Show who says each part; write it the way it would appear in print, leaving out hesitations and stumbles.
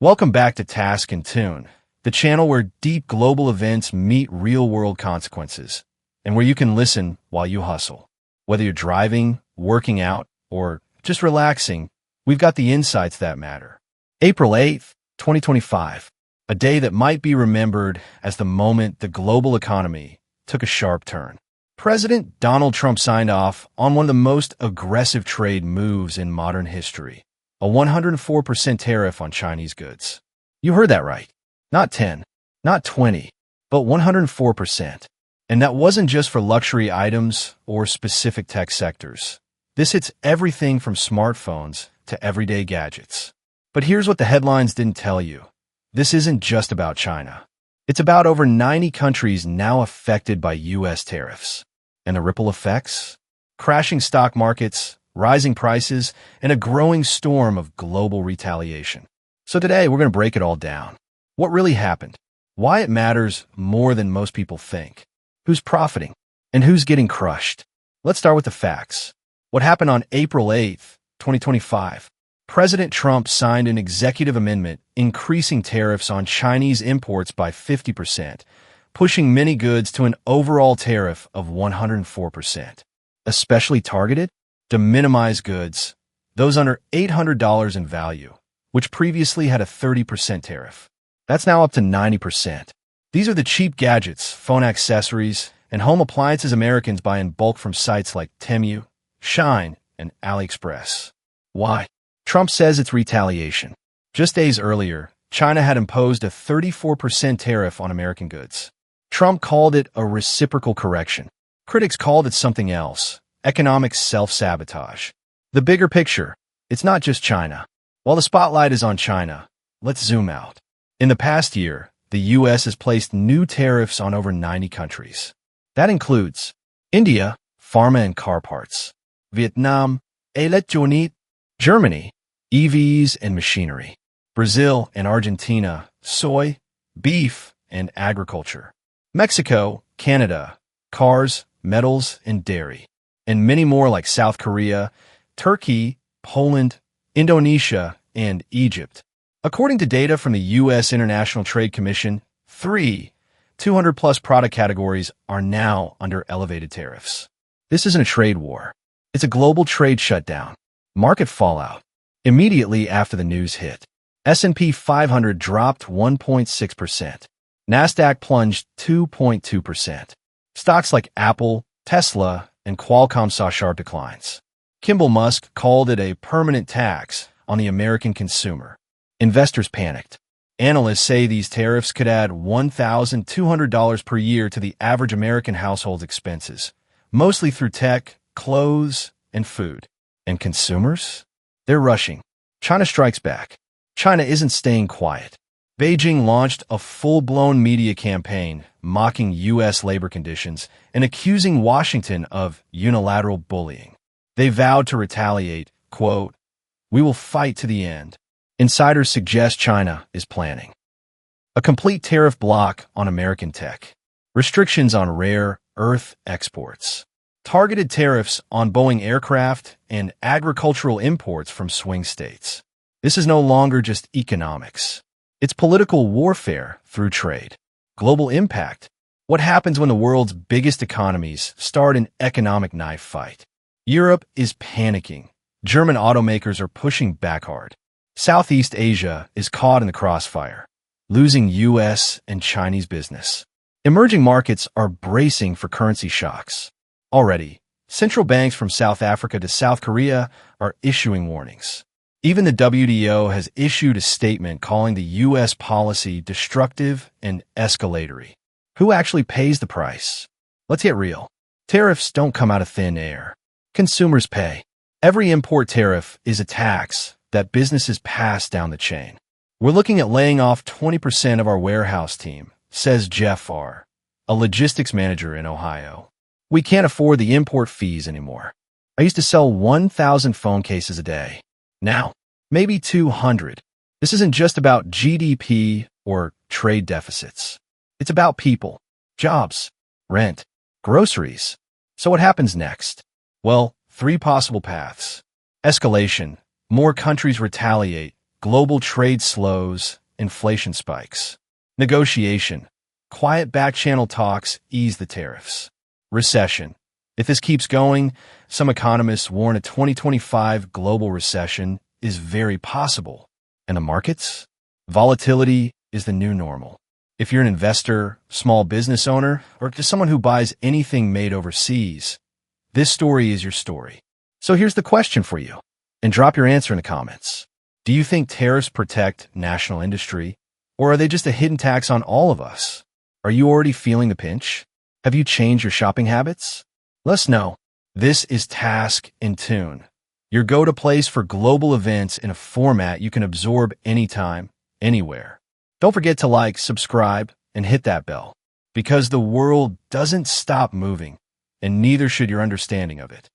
Speaker 1: Welcome back to Task and Tune, the channel where deep global events meet real-world consequences, and where you can listen while you hustle. Whether you're driving, working out, or just relaxing, we've got the insights that matter. April 8th, 2025, a day that might be remembered as the moment the global economy took a sharp turn. President Donald Trump signed off on one of the most aggressive trade moves in modern history. A 104% tariff on Chinese goods. You heard that right. Not 10, not 20, but 104%. And that wasn't just for luxury items or specific tech sectors. This hits everything from smartphones to everyday gadgets. But here's what the headlines didn't tell you. This isn't just about China. It's about over 90 countries now affected by U.S. tariffs. And the ripple effects? Crashing stock markets, rising prices, and a growing storm of global retaliation. So today, we're going to break it all down. What really happened? Why it matters more than most people think? Who's profiting? And who's getting crushed? Let's start with the facts. What happened on April 8th, 2025? President Trump signed an executive amendment increasing tariffs on Chinese imports by 50%, pushing many goods to an overall tariff of 104%. Especially targeted? To minimize goods, those under $800 in value, which previously had a 30% tariff. That's now up to 90%. These are the cheap gadgets, phone accessories, and home appliances Americans buy in bulk from sites like Temu, Shine, and AliExpress. Why? Trump says it's retaliation. Just days earlier, China had imposed a 34% tariff on American goods. Trump called it a reciprocal correction. Critics called it something else. Economic self-sabotage. The bigger picture, it's not just China. While the spotlight is on China, let's zoom out. In the past year, the U.S. has placed new tariffs on over 90 countries. That includes India, pharma and car parts, Vietnam, electronics, Germany, EVs and machinery, Brazil and Argentina, soy, beef, and agriculture, Mexico, Canada, cars, metals, and dairy, and many more like South Korea, Turkey, Poland, Indonesia, and Egypt. According to data from the U.S. International Trade Commission, 200-plus product categories are now under elevated tariffs. This isn't a trade war. It's a global trade shutdown. Market fallout. Immediately after the news hit, S&P 500 dropped 1.6%. NASDAQ plunged 2.2%. Stocks like Apple, Tesla, and Qualcomm saw sharp declines. Kimball Musk called it a permanent tax on the American consumer. Investors panicked. Analysts say these tariffs could add $1,200 per year to the average American household expenses, mostly through tech, clothes, and food. And consumers? They're rushing. China strikes back. China isn't staying quiet. Beijing launched a full-blown media campaign mocking U.S. labor conditions and accusing Washington of unilateral bullying. They vowed to retaliate, quote, "We will fight to the end." Insiders suggest China is planning a complete tariff block on American tech, restrictions on rare earth exports, targeted tariffs on Boeing aircraft, and agricultural imports from swing states. This is no longer just economics. It's political warfare through trade. Global impact. What happens when the world's biggest economies start an economic knife fight? Europe is panicking. German automakers are pushing back hard. Southeast Asia is caught in the crossfire, losing U.S. and Chinese business. Emerging markets are bracing for currency shocks. Already, central banks from South Africa to South Korea are issuing warnings. Even the WTO has issued a statement calling the U.S. policy destructive and escalatory. Who actually pays the price? Let's get real. Tariffs don't come out of thin air. Consumers pay. Every import tariff is a tax that businesses pass down the chain. We're looking at laying off 20% of our warehouse team, says Jeff R., a logistics manager in Ohio. We can't afford the import fees anymore. I used to sell 1,000 phone cases a day. Now, maybe 200. This isn't just about GDP or trade deficits. It's about people, jobs, rent, groceries. So what happens next? Well, 3 possible paths. Escalation. More countries retaliate, Global trade slows, inflation spikes. Negotiation. Quiet back-channel talks ease the tariffs. Recession. If this keeps going, some economists warn a 2025 global recession is very possible. And the markets? Volatility is the new normal. If you're an investor, small business owner, or just someone who buys anything made overseas, this story is your story. So here's the question for you, and drop your answer in the comments. Do you think tariffs protect national industry, or are they just a hidden tax on all of us? Are you already feeling the pinch? Have you changed your shopping habits? Let us know. This is Task in Tune, your go-to place for global events in a format you can absorb anytime, anywhere. Don't forget to like, subscribe, and hit that bell, because the world doesn't stop moving, and neither should your understanding of it.